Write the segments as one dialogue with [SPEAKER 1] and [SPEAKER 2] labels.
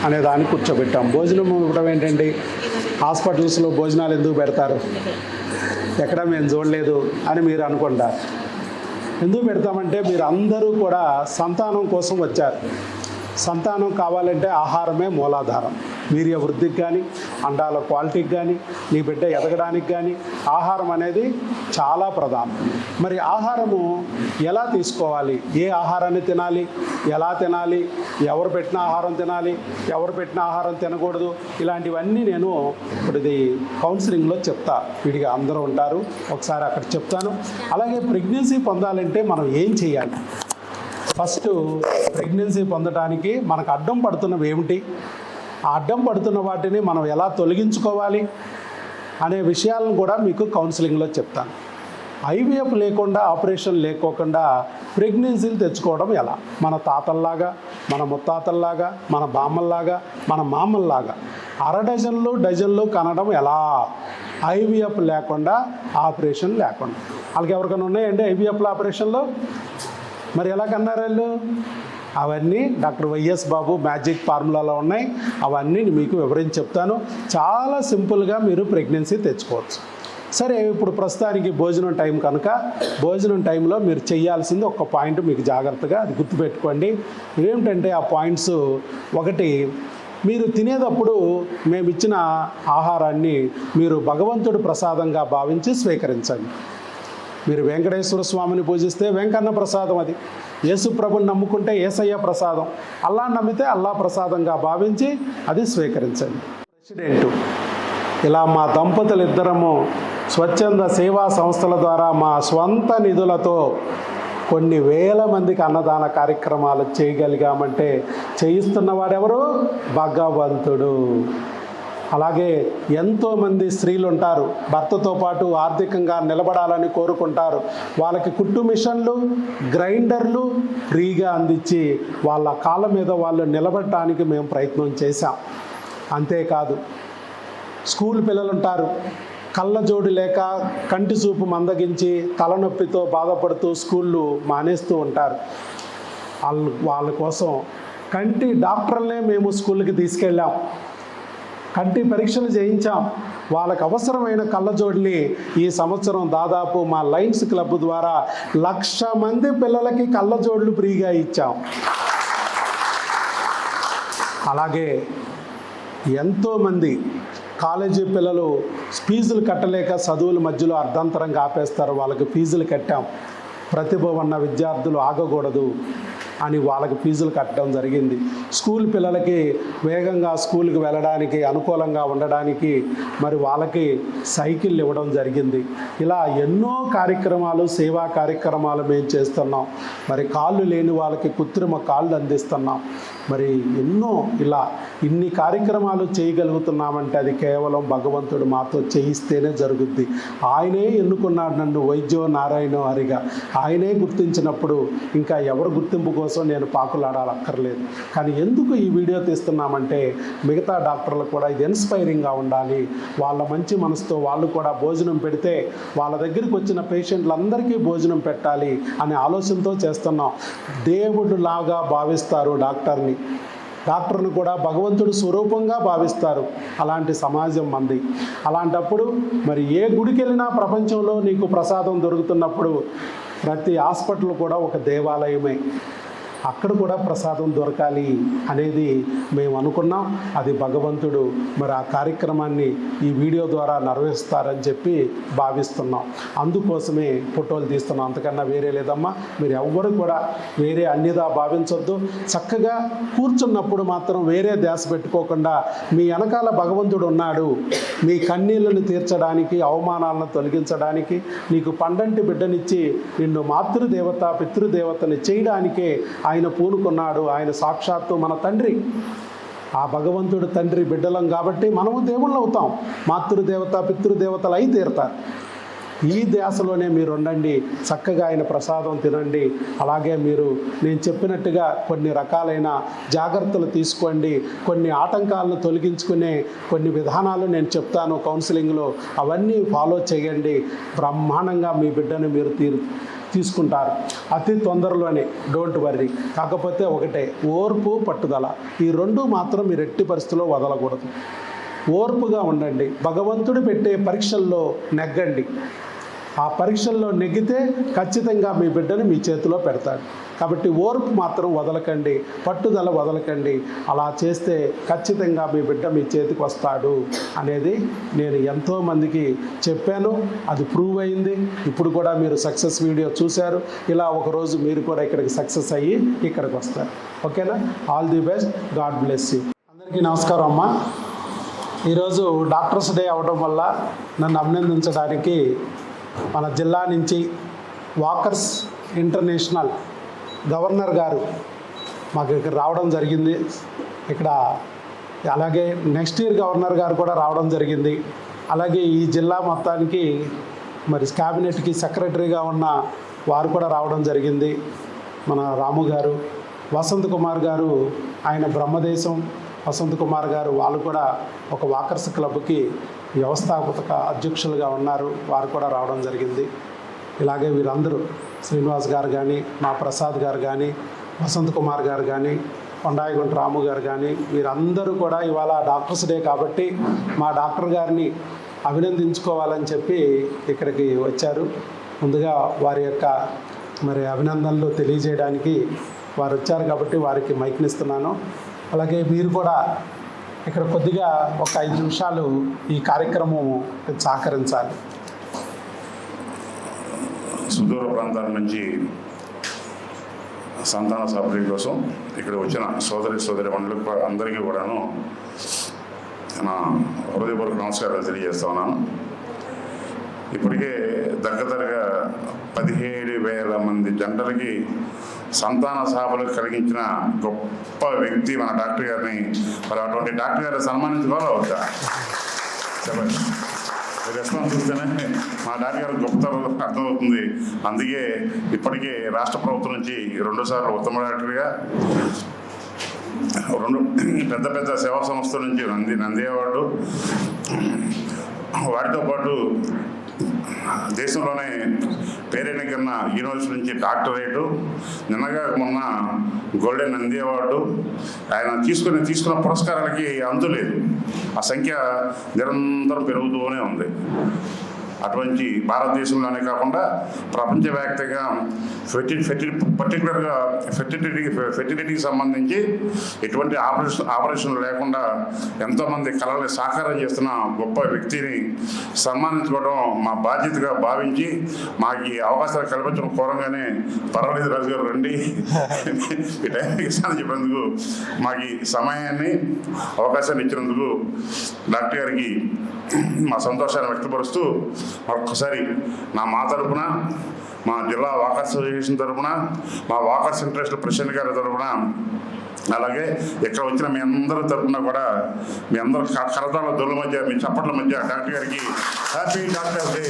[SPEAKER 1] అనే దాన్ని కూర్చోబెట్టాం. భోజనం ఇవ్వడం ఏంటండి, హాస్పిటల్స్లో భోజనాలు ఎందుకు పెడతారు, ఎక్కడ మేము చూడలేదు అని మీరు అనుకుంటారు. ఎందుకు పెడతామంటే మీరు అందరూ కూడా సంతానం కోసం వచ్చారు. సంతానం కావాలంటే ఆహారమే మూలాధారం. వీర్య వృద్ధికి కానీ, అండాల క్వాలిటీకి కానీ, నీ బిడ్డ ఎదగడానికి కానీ ఆహారం అనేది చాలా ప్రధానం. మరి ఆహారము ఎలా తీసుకోవాలి, ఏ ఆహారాన్ని తినాలి, ఎలా తినాలి, ఎవరు పెట్టిన ఆహారం తినాలి, ఎవరు పెట్టిన ఆహారం తినకూడదు, ఇలాంటివన్నీ నేను ఇప్పుడు ఇది కౌన్సిలింగ్లో చెప్తా. విడిగా అందరూ ఉంటారు, ఒకసారి అక్కడ చెప్తాను. అలాగే ప్రెగ్నెన్సీ పొందాలంటే మనం ఏం చేయాలి, ఫస్ట్ ప్రెగ్నెన్సీ పొందడానికి మనకు అడ్డం పడుతున్నవి ఏమిటి, ఆ అడ్డం పడుతున్న వాటిని మనం ఎలా తొలగించుకోవాలి అనే విషయాలను కూడా మీకు కౌన్సిలింగ్లో చెప్తాను. ఐవీఎఫ్ లేకుండా, ఆపరేషన్ లేకోకుండా ప్రెగ్నెన్సీలు తెచ్చుకోవడం ఎలా, మన తాతల్లాగా, మన ముత్తాతల్లాగా, మన బామ్మల్లాగా, మన మామల్లాగా డజన్లు కనడం ఎలా, ఐవీఎఫ్ లేకుండా, ఆపరేషన్ లేకుండా. వాళ్ళకి ఎవరికైనా ఉన్నాయండి ఐవీఎఫ్లో ఆపరేషన్లో? మరి ఎలా కన్నారు వాళ్ళు? అవన్నీ డాక్టర్ వైఎస్ బాబు మ్యాజిక్ ఫార్ములాలో ఉన్నాయి. అవన్నీ మీకు వివరించి చెప్తాను. చాలా సింపుల్గా మీరు ప్రెగ్నెన్సీ తెచ్చుకోవచ్చు. సరే, ఇప్పుడు ప్రస్తుతానికి భోజనం టైం కనుక భోజనం టైంలో మీరు చేయాల్సింది ఒక పాయింట్ మీకు జాగ్రత్తగా అది గుర్తుపెట్టుకోండి. ఏమిటంటే ఆ పాయింట్స్, ఒకటి, మీరు తినేటప్పుడు మేము ఇచ్చిన ఆహారాన్ని మీరు భగవంతుడి ప్రసాదంగా భావించి స్వీకరించండి. మీరు వెంకటేశ్వర స్వామిని పూజిస్తే వెంకన్న ప్రసాదం, అది యేసు ప్రభుని నమ్ముకుంటే యేసయ్య ప్రసాదం, అల్లా నమ్మితే అల్లా ప్రసాదంగా భావించి అది స్వీకరించండి. ప్రెసిడెంటు ఇలా మా దంపతులు ఇద్దరము స్వచ్ఛంద సేవా సంస్థల ద్వారా మా స్వంత నిధులతో కొన్ని వేల మందికి అన్నదాన కార్యక్రమాలు చేయగలిగామంటే చేయిస్తున్నవాడెవరు? భగవంతుడు. అలాగే ఎంతోమంది స్త్రీలు ఉంటారు, భర్తతో పాటు ఆర్థికంగా నిలబడాలని కోరుకుంటారు. వాళ్ళకి కుట్టు మిషన్లు, గ్రైండర్లు ఫ్రీగా అందించి వాళ్ళ కాళ్ళ మీద వాళ్ళు నిలబడటానికి మేము ప్రయత్నం చేశాం. అంతేకాదు, స్కూల్ పిల్లలు ఉంటారు, కళ్ళజోడు లేక కంటి చూపు మందగించి తలనొప్పితో బాధపడుతూ స్కూళ్ళు మానేస్తూ ఉంటారు. వాళ్ళ కోసం కంటి డాక్టర్లనే మేము స్కూల్కి తీసుకెళ్ళాం, కంటి పరీక్షలు చేయించాం. వాళ్ళకు అవసరమైన కళ్ళజోడిని ఈ సంవత్సరం దాదాపు మా లయన్స్ క్లబ్ ద్వారా 1,00,000 మంది పిల్లలకి కళ్ళజోడులు ఫ్రీగా ఇచ్చాం. అలాగే ఎంతోమంది కాలేజీ పిల్లలు ఫీజులు కట్టలేక చదువుల మధ్యలో అర్ధాంతరంగా ఆపేస్తారు, వాళ్ళకి ఫీజులు కట్టాం. ప్రతిభ ఉన్న విద్యార్థులు ఆగకూడదు అని వాళ్ళకి ఫీజులు కట్టడం జరిగింది. స్కూల్ పిల్లలకి వేగంగా స్కూల్కి వెళ్ళడానికి అనుకూలంగా ఉండడానికి మరి వాళ్ళకి సైకిళ్ళు ఇవ్వడం జరిగింది. ఇలా ఎన్నో కార్యక్రమాలు, సేవా కార్యక్రమాలు మేము చేస్తున్నాం. మరి కాళ్ళు లేని వాళ్ళకి కృత్రిమ కాళ్ళు అందిస్తున్నాం. మరి ఎన్నో ఇలా ఇన్ని కార్యక్రమాలు చేయగలుగుతున్నామంటే అది కేవలం భగవంతుడు మాతో చేయిస్తేనే జరుగుద్ది. ఆయనే ఎన్నుకున్నాడు నన్ను వైద్యో నారాయణో హరిగా. ఆయనే గుర్తించినప్పుడు ఇంకా ఎవరు గుర్తింపు కోసం నేను పాకులాడాలక్కర్లేదు. కానీ ఎందుకు ఈ వీడియో తీస్తున్నామంటే మిగతా డాక్టర్లు కూడా ఇది ఇన్స్పైరింగ్గా ఉండాలి, వాళ్ళ మంచి మనసుతో వాళ్ళు కూడా భోజనం పెడితే వాళ్ళ దగ్గరికి వచ్చిన పేషెంట్లందరికీ భోజనం పెట్టాలి అనే ఆలోచనతో చేస్తున్నాం. దేవుడు లాగా భావిస్తారు డాక్టర్ని కూడా భగవంతుడు స్వరూపంగా భావిస్తారు. అలాంటి సమాజం మంది. అలాంటప్పుడు మరి ఏ గుడికి వెళ్ళినా ప్రపంచంలో నీకు ప్రసాదం దొరుకుతున్నప్పుడు ప్రతి హాస్పిటల్ కూడా ఒక దేవాలయమే. అక్కడ కూడా ప్రసాదం దొరకాలి అనేది మేము అనుకున్నాం. అది భగవంతుడు మరి ఆ కార్యక్రమాన్ని ఈ వీడియో ద్వారా నెరవేరుస్తారని చెప్పి భావిస్తున్నాం. అందుకోసమే ఫోటోలు తీస్తున్నాం, అంతకన్నా వేరే లేదమ్మా. మీరు ఎవ్వరు కూడా వేరే అన్నిదా భావించొద్దు. చక్కగా కూర్చున్నప్పుడు మాత్రం వేరే ధ్యాస పెట్టుకోకుండా మీ వెనకాల భగవంతుడు ఉన్నాడు, మీ కన్నీళ్లను తీర్చడానికి, అవమానాలను తొలగించడానికి, నీకు పండంటి బిడ్డనిచ్చి నిన్ను మాతృదేవత పితృదేవతని చేయడానికే ఆయన పూనుకున్నాడు. ఆయన సాక్షాత్తు మన తండ్రి. ఆ భగవంతుడు తండ్రి బిడ్డలం కాబట్టి మనము దేవుళ్ళు అవుతాం. మాతృదేవత పితృదేవతలు అయి తీరుతారు. ఈ ధ్యాసలోనే మీరు ఉండండి, చక్కగా ఆయన ప్రసాదం తినండి. అలాగే మీరు నేను చెప్పినట్టుగా కొన్ని రకాలైన జాగ్రత్తలు తీసుకోండి. కొన్ని ఆటంకాలను తొలగించుకునే కొన్ని విధానాలు నేను చెప్తాను కౌన్సిలింగ్లో, అవన్నీ ఫాలో చేయండి. బ్రహ్మాండంగా మీ బిడ్డను మీరు తీసుకుంటారు అతి తొందరలోనే. Don't worry. కాకపోతే ఒకటే, ఓర్పు పట్టుదల, ఈ రెండు మాత్రం మీరు ఎట్టి పరిస్థితుల్లో వదలకూడదు. ఓర్పుగా ఉండండి. భగవంతుడు పెట్టే పరీక్షల్లో నెగ్గండి. ఆ పరీక్షల్లో నెగ్గితే ఖచ్చితంగా మీ బిడ్డను మీ చేతిలో పెడతాడు. కాబట్టి ఓర్పు మాత్రం వదలకండి, పట్టుదల వదలకండి. అలా చేస్తే ఖచ్చితంగా మీ బిడ్డ మీ చేతికి వస్తాడు అనేది నేను ఎంతోమందికి చెప్పాను. అది ప్రూవ్ అయింది. ఇప్పుడు కూడా మీరు సక్సెస్ వీడియో చూశారు. ఇలా ఒకరోజు మీరు కూడా ఇక్కడికి సక్సెస్ అయ్యి ఇక్కడికి వస్తారు. ఓకేనా? All the best. God bless you. అందరికీ నమస్కారం అమ్మా. ఈరోజు డాక్టర్స్ డే అవడం వల్ల నన్ను అభినందించడానికి మన జిల్లా నుంచి వాకర్స్ ఇంటర్నేషనల్ గవర్నర్ గారు మాకు ఇక్కడ రావడం జరిగింది. ఇక్కడ అలాగే నెక్స్ట్ ఇయర్ గవర్నర్ గారు కూడా రావడం జరిగింది. అలాగే ఈ జిల్లా మొత్తానికి మరి క్యాబినెట్కి సెక్రటరీగా ఉన్న వారు కూడా రావడం జరిగింది. మన రాము గారు, వసంత్ కుమార్ గారు, ఆయన బ్రహ్మదేశం వసంత్ కుమార్ గారు, వాళ్ళు కూడా ఒక వాకర్స్ క్లబ్కి వ్యవస్థాపక అధ్యక్షులుగా ఉన్నారు. వారు కూడా రావడం జరిగింది. ఇలాగే వీరందరూ శ్రీనివాస్ గారు కానీ, మా ప్రసాద్ గారు కానీ, వసంత్ కుమార్ గారు కానీ, కొండాయిగుంట రాము గారు కానీ, వీరందరూ కూడా ఇవాళ డాక్టర్స్ డే కాబట్టి మా డాక్టర్ గారిని అభినందించుకోవాలని చెప్పి ఇక్కడికి వచ్చారు. ముందుగా వారి యొక్క మరి అభినందనలు తెలియజేయడానికి వారు వచ్చారు కాబట్టి వారికి మైక్నిస్తున్నాను. అలాగే మీరు కూడా ఇక్కడ కొద్దిగా ఒక 5 నిమిషాలు ఈ కార్యక్రమం సహకరించాలి.
[SPEAKER 2] సుదూర ప్రాంతాల నుంచి సంతాన సాఫల్యం కోసం ఇక్కడ వచ్చిన సోదరి మండలికి అందరికీ కూడాను నా హృదయపూర్వక నమస్కారాలు తెలియజేస్తా ఉన్నాను. ఇప్పటికే దగ్గరగా 17,000 మంది జంటలకి సంతాన సాఫల్యం కలిగించిన గొప్ప వ్యక్తి మన డాక్టర్ గారిని. మరి అటువంటి డాక్టర్ గారిని సన్మానించుకోవాలా అవుతా చెప్పండి. రెస్పాన్స్ చూస్తేనే మా డాక్టర్ గారు గొప్పతనం అర్థమవుతుంది. అందుకే ఇప్పటికే రాష్ట్ర ప్రభుత్వం నుంచి 2 సార్లు ఉత్తమ డాక్టర్గా, 2 పెద్ద సేవా సంస్థల నుంచి నంది అవార్డు, వాటితో పాటు దేశంలోనే పేరెన్నికన్న యూనివర్సిటీ నుంచి డాక్టరేటు, నిన్నగా మొన్న గోల్డెన్ నంది అవార్డు. ఆయన తీసుకున్న పురస్కారాలకి అంతు లేదు. ఆ సంఖ్య నిరంతరం పెరుగుతూనే ఉంది. అటువంటి భారతదేశంలోనే కాకుండా ప్రపంచవ్యాప్తంగా పర్టికులర్గా ఫెర్టిలిటీకి సంబంధించి ఎటువంటి ఆపరేషన్ లేకుండా ఎంతోమంది కళల్ని సాకారం చేస్తున్న గొప్ప వ్యక్తిని సన్మానించుకోవడం మా బాధ్యతగా భావించి మాకు ఈ అవకాశాలు కల్పించడం కోరంగానే పర్వాలేదు రాజు గారు రండి ఈ టైంకి ఇస్తానని చెప్పినందుకు, మాకు ఈ సమయాన్ని అవకాశాన్ని ఇచ్చినందుకు డాక్టర్ గారికి మా సంతోషాన్ని వ్యక్తపరుస్తూ మరొకసారి మా తరపున, మా జిల్లా వాకర్స్ అసోసియేషన్ తరపున, మా వాకర్స్ ఇంటర్నేషనల్ ప్రెసిడెంట్ గారి తరపున, అలాగే ఇక్కడ వచ్చిన మీ అందరి తరపున కూడా మీ అందరి కరతాల దొల్ల మధ్య, మీ చప్పట్ల మధ్య డాక్టర్ గారికి హ్యాపీ డాక్టర్ డే.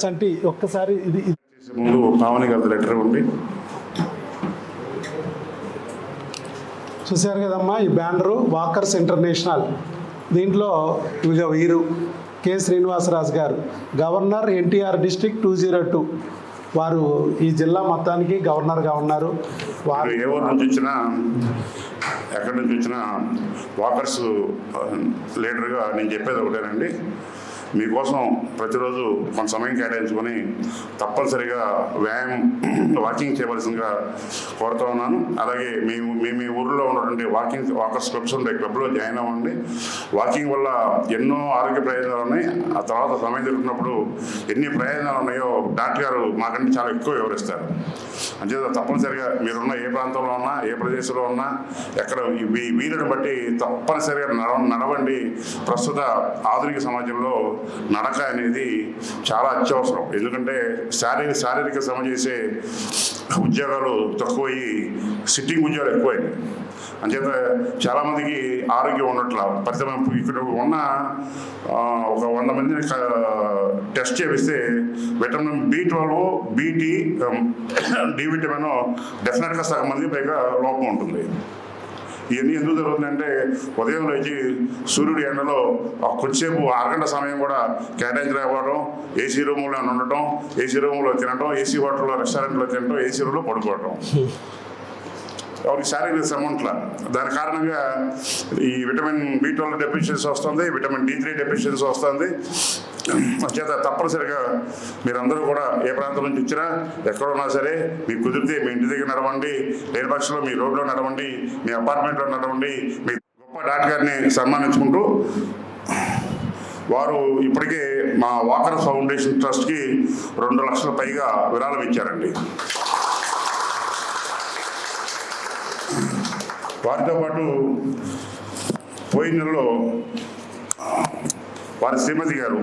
[SPEAKER 1] చంటి ఒక్కసారి ఇది
[SPEAKER 2] ముందు పావని గారి లెటర్ ఉంది.
[SPEAKER 1] చూశారు కదమ్మా ఈ బ్యానరు, వాకర్స్ ఇంటర్నేషనల్. దీంట్లో వీరు కె శ్రీనివాసరాజు గారు, గవర్నర్ ఎన్టీఆర్ డిస్ట్రిక్ట్ 202. వారు ఈ జిల్లా మొత్తానికి గవర్నర్గా ఉన్నారు.
[SPEAKER 2] వారు ఏ ఊరు నుంచి వచ్చినా, ఎక్కడి నుంచి వచ్చినా వాకర్స్ లీడర్గా నేను చెప్పేది ఒకటేనండి, మీకోసం ప్రతిరోజు కొంత సమయం కేటాయించుకొని తప్పనిసరిగా వాకింగ్ చేయవలసిందిగా కోరుతూ ఉన్నాను. అలాగే మీ ఊరిలో ఉన్నటువంటి వాకర్స్ క్లబ్స్ ఉండే క్లబ్లో జాయిన్ అవ్వండి. వాకింగ్ వల్ల ఎన్నో ఆరోగ్య ప్రయోజనాలు ఉన్నాయి. ఆ తర్వాత సమయం దొరికినప్పుడు ఎన్ని ప్రయోజనాలు ఉన్నాయో డాక్టర్ గారు మాకంటే చాలా ఎక్కువ వివరిస్తారు. అంచేత తప్పనిసరిగా మీరున్న ఏ ప్రాంతంలో ఉన్నా, ఏ ప్రదేశంలో ఉన్నా, ఎక్కడ వీలుని బట్టి తప్పనిసరిగా నడవండి. ప్రస్తుత ఆధునిక సమాజంలో నడక అనేది చాలా అత్యవసరం. ఎందుకంటే శారీరక శ్రమ చేసే ఉద్యోగాలు తక్కువయ్యి సిట్టింగ్ ఉద్యోగాలు ఎక్కువయ్యాయి. అంచేత చాలామందికి ఆరోగ్యం ఉన్నట్ల పరిస్థితి. ఇక్కడ ఉన్న ఒక 100 మందిని టెస్ట్ చేపిస్తే vitamin B12, BT, D vitamin డెఫినెట్గా సగం మంది పైగా లోపం ఉంటుంది. ఇవన్నీ ఎందుకు జరుగుతుందంటే ఉదయం లేచి సూర్యుడి ఎండలో కొద్దిసేపు అరగంట సమయం కూడా కేటాయించలేకపోవడం, ఏసీ రూములో ఉండటం, ఏసీ రూములో తినడం, ఏసీ హోటల్లో రెస్టారెంట్లో తినడం, ఏసీ రూమ్లో పడుకోవడం, ఎవరికి శారీరక శ్రమ ఉంట్లా. దాని కారణంగా ఈ విటమిన్ B12 డెఫిషియన్సీ వస్తుంది, విటమిన్ D3 డెఫిషియన్సీ వస్తుంది. చేత తప్పనిసరిగా మీరందరూ కూడా ఏ ప్రాంతం నుంచి వచ్చినా ఎక్కడున్నా సరే మీకు కుదిరితే మీ ఇంటి దగ్గర నడవండి, లేని పక్షంలో మీ రోడ్లో నడవండి, మీ అపార్ట్మెంట్లో నడవండి. మీ గొప్ప డాక్టర్ గారిని సన్మానించుకుంటూ వారు ఇప్పటికే మా వాకర్ ఫౌండేషన్ ట్రస్ట్కి 2 లక్షల పైగా విరాళం ఇచ్చారండి. వారితో పాటు పోయిన నెలలో వారి శ్రీమతి గారు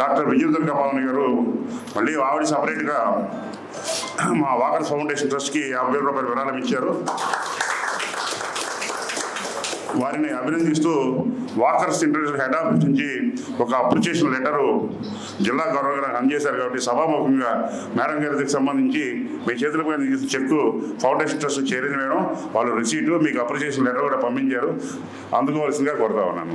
[SPEAKER 2] డాక్టర్ విజయదుర్గ పవన్ గారు మళ్ళీ ఆవిడ సపరేట్గా మా వాకర్ ఫౌండేషన్ ట్రస్ట్కి 50,000 రూపాయలు విరాళం ఇచ్చారు. వారిని అభినందిస్తూ వాకర్స్ ఇంటర్నేషనల్ హెడ్ ఆఫీస్ నుంచి ఒక అప్రిషియేషన్ లెటరు జిల్లా గవర్నర్ గారికి అందజేశారు. కాబట్టి సభాముఖంగా మేడం గారికి సంబంధించి మీ చేతులకు చెక్కు ఫౌండేషన్ ట్రస్ట్ చేరింది మేడం, వాళ్ళు రిసీటు మీకు అప్రిషియేషన్ లెటర్ కూడా పంపించారు, అందుకోవాల్సిందిగా కోరుతా ఉన్నాను.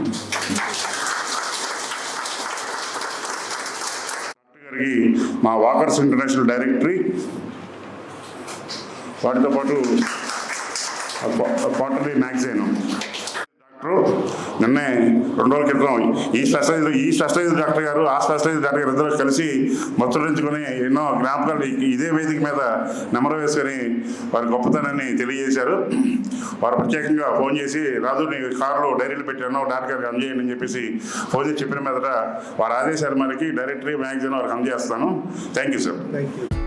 [SPEAKER 2] గారికి మా వాకర్స్ ఇంటర్నేషనల్ డైరెక్టరీ, వాటితో పాటు క్వార్టర్లీ మ్యాగజైన్ నిన్నే 2 రోజుల క్రితం ఈ స్పెషలైజ్డ్ డాక్టర్ గారు, ఆ స్పెషలైజ్డ్ డాక్టర్ గారు ఇద్దరు కలిసి ముచ్చరించుకొని ఎన్నో జ్ఞాపకాలు ఇదే వేదిక మీద నెమరు వేసుకొని వారి గొప్పతనాన్ని తెలియజేశారు. వారు ప్రత్యేకంగా ఫోన్ చేసి, రాజు నీ కారులో డైరీలు పెట్టాను, డాక్టర్ గారికి అందజేయండి అని చెప్పేసి ఫోన్ చేసి చెప్పిన మీదట వారి ఆదేశాల మనకి డైరెక్టరీ మ్యాగజైన్ వారికి అందజేస్తాను. Thank you sir.
[SPEAKER 1] Thank you.